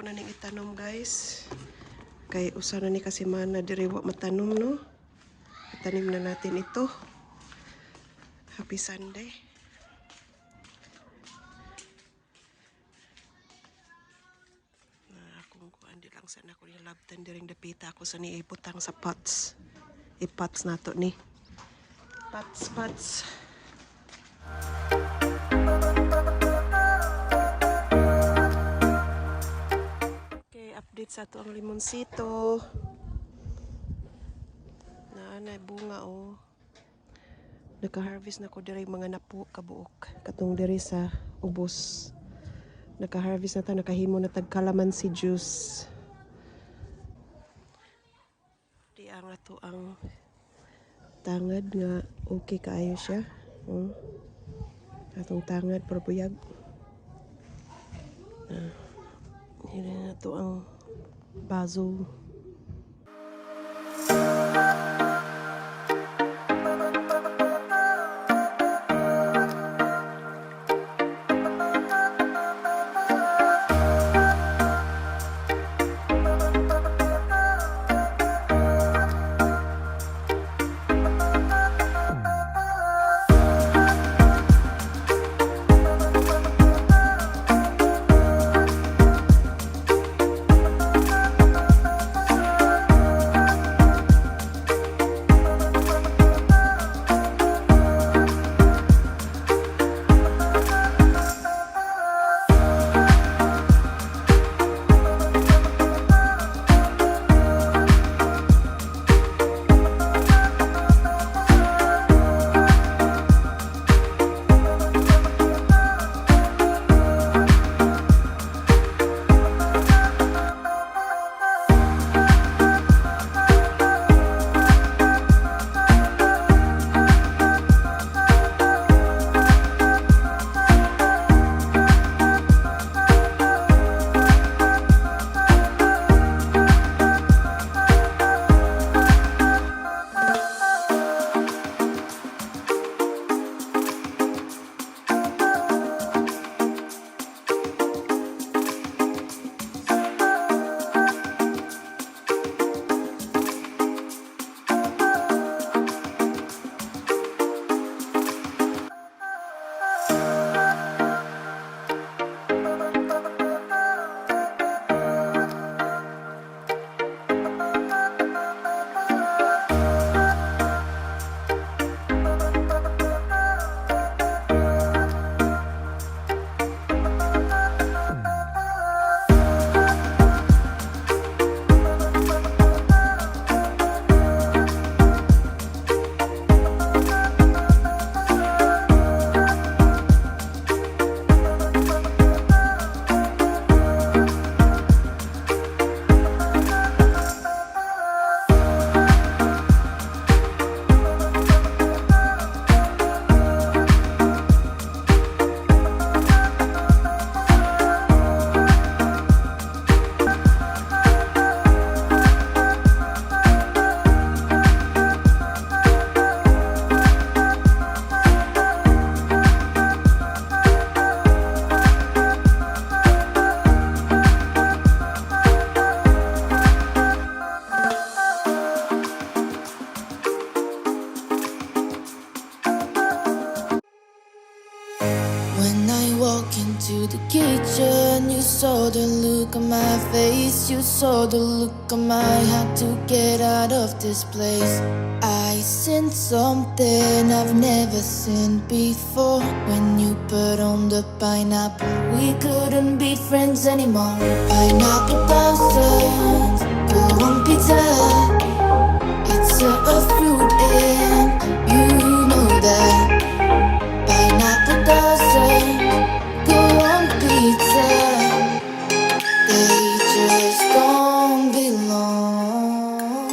ko na ning itanom guys. Kay usa na ni kasi mana diri wa matanom no. Itanim na natin ito. Happy Sunday. Kung kuan di lang sana ko nilabtan diring dapita ako sa niiputang sa pots. I-pots na to ni. Pots. Update sa ito ang limonsito na bunga oh. Naka-harvest na ko diri mga napu kabuok katong diri sa ubos. Naka-harvest na ta, nakahimo na tag calamansi juice. Di ang ato ang tangad nga okay kaayo siya. Atong tangad pero buyag. Yan na to ang basil. Into the kitchen, you saw the look on my face, you saw the look on my heart to get out of this place. I seen something I've never seen before. When you put on the pineapple, we couldn't be friends anymore. Pineapple blossoms, go on pizza. It's a fruit and you know that. Pineapple doesn't go on pizza. They just don't belong.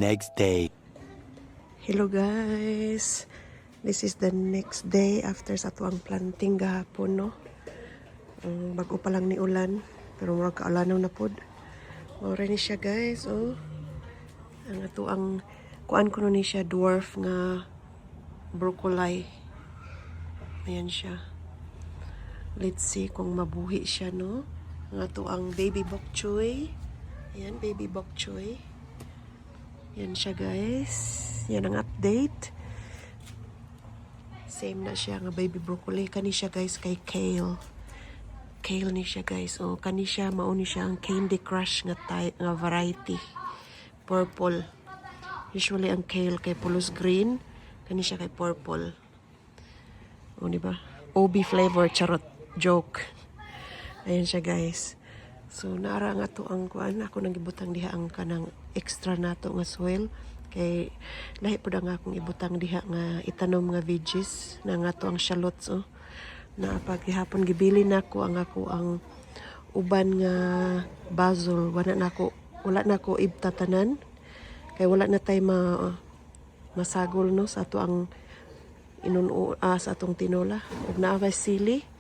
next day. Hello guys. This is the next day after sa tuang planting gahapon, no. Bago pa lang ni ulan, pero murag kaulanaw na pod. Mura ni siya guys, oh. Ang ato ang kuan ko ni siya dwarf nga broccoli. Ayan siya. Let's see kung mabuhi siya, no. Ang ato ang baby bok choy. Ayan, baby bok choy. Yan siya guys. Yan ang update. Same na siya nga baby broccoli. Kani siya guys kay kale. Kale ni siya guys. O kani siya mao ni siya ang Candy Crush nga variety. Purple. Usually ang kale kay pulos green, kani siya kay purple. O di ba? OB flavor charot joke. Ayan siya guys. So naara nga to ang kuan ako nang gibutang diha ang kanang extra nato nga soil kay lahi pud ang akong ibutang diha nga itanom nga veges na nga to ang shallots, oh. Na pag gihapon gibili nako ang ako ang uban nga basil wala nako ibtatanan kay wala na tay masagol, no, sa ato ang sa atong tinola ug naabay sili.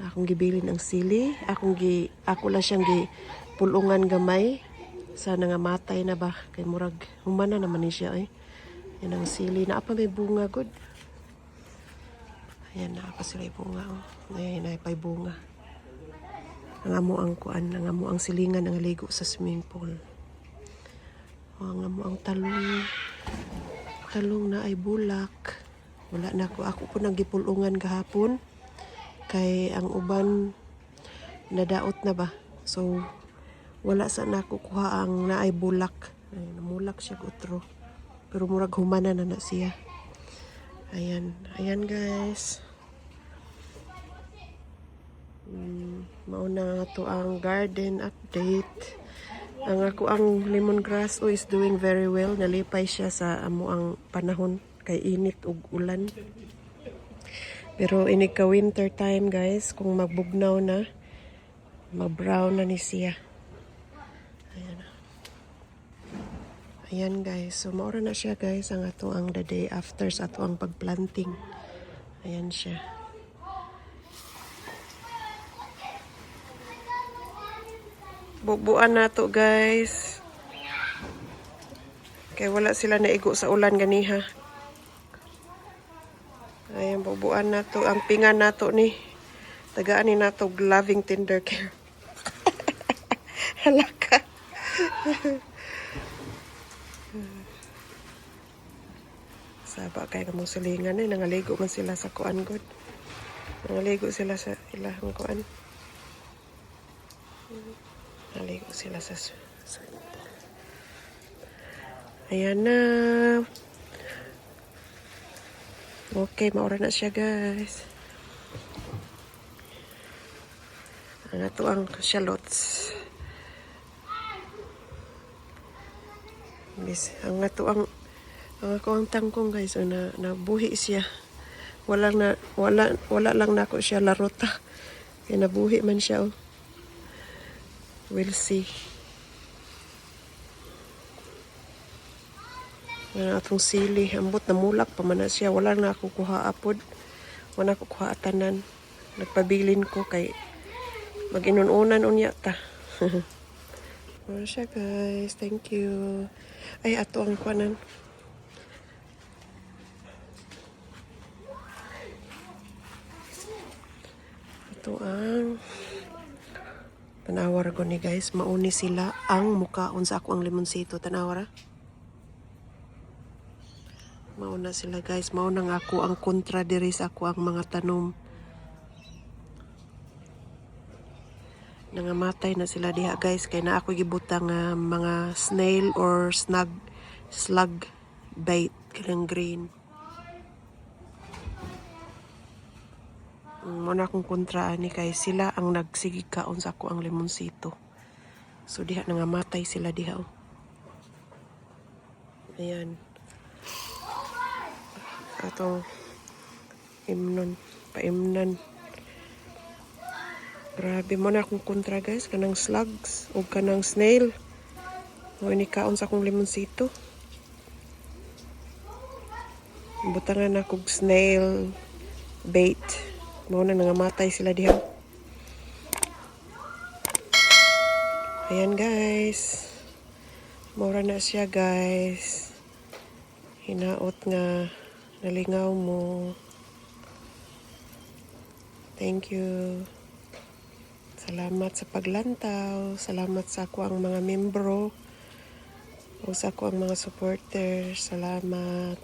Akong gibilin ang sili, ako lang siyang gipulungan gamay sana nga matay na ba kay murag humana naman ni siya, eh. Yan ang sili na apa may bunga good. Ayan na pa sila bunga, oh. Ayan na pay bunga. Ang amo ang kuan, ang amo ang silingan ang ligo sa swimming pool. O, ang amo ang talong na ay bulak. Wala na ako po nang gipulungan gahapon kay ang uban nadaot na ba. So wala sa nakukuha ang naay bulak. Ay, namulak siya utro. Pero murag humana na siya. Ayan, ayan guys. Mauna to ang garden update. Ang ako ang lemongrass is doing very well. Nalipay siya sa amo ang panahon kay init ug ulan. Pero inig ka winter time guys, kung magbugnaw na, mag-brown na ni siya. Ayan. Ayan guys, so maura na siya guys ang ato ang the day after sa ato ang pagplanting. Ayan siya. Bubuan na to guys. Kaya wala sila naigo sa ulan ganiha. Ayan, bubuan na to. Ang pingan na to ni. Tagaan ni na to loving tender care. Halaka. Saba kay kamong silingan eh. Nangaligo man sila sa kuan good. Nangaligo sila sa ilang kuan. Naligo sila sa ayan na. Okay, maura na siya guys. Ang ato ang shallots. Ang ato ang ako ang tangkong guys, so nabuhi siya. Wala lang nako siya larota. Kaya nabuhi man siya, oh. We'll see. Ang atong sili, ambot na mulak pa man na siya. Wala na ako kuha apod. Wala ako kuha atanan. Nagpabilin ko kay mag-inununan unya ta. Wala siya guys. Thank you. Ay, ato ang kuanan. Ito ang tanawar ko ni guys. Mauni sila ang mukaon sa ako ang limonsito. Tanawar, mauna sila guys. Mauna nga ako ang kontra diri sa ako ang mga tanom. Nangamatay na sila diha guys. Kaya na ako gibutang mga snail or slug bait. Kanang green. Muna akong kontraan ni kay sila ang nagsigig kaon sa ako ang limonsito. So diha nangamatay sila diha, oh. Ayan. Atong paimnon. Grabe mo na akong kontra guys, kanang slugs o kanang snail. O inikaon sa akong limonsito. Butangan na kog snail bait. Mao na nangamatay sila diha. Ayan guys. Mura na siya guys. Hinaot nga nalingaw mo. Thank you. Salamat sa paglantaw. Salamat sa ako ang mga membro. O sa ako ang mga supporters. Salamat.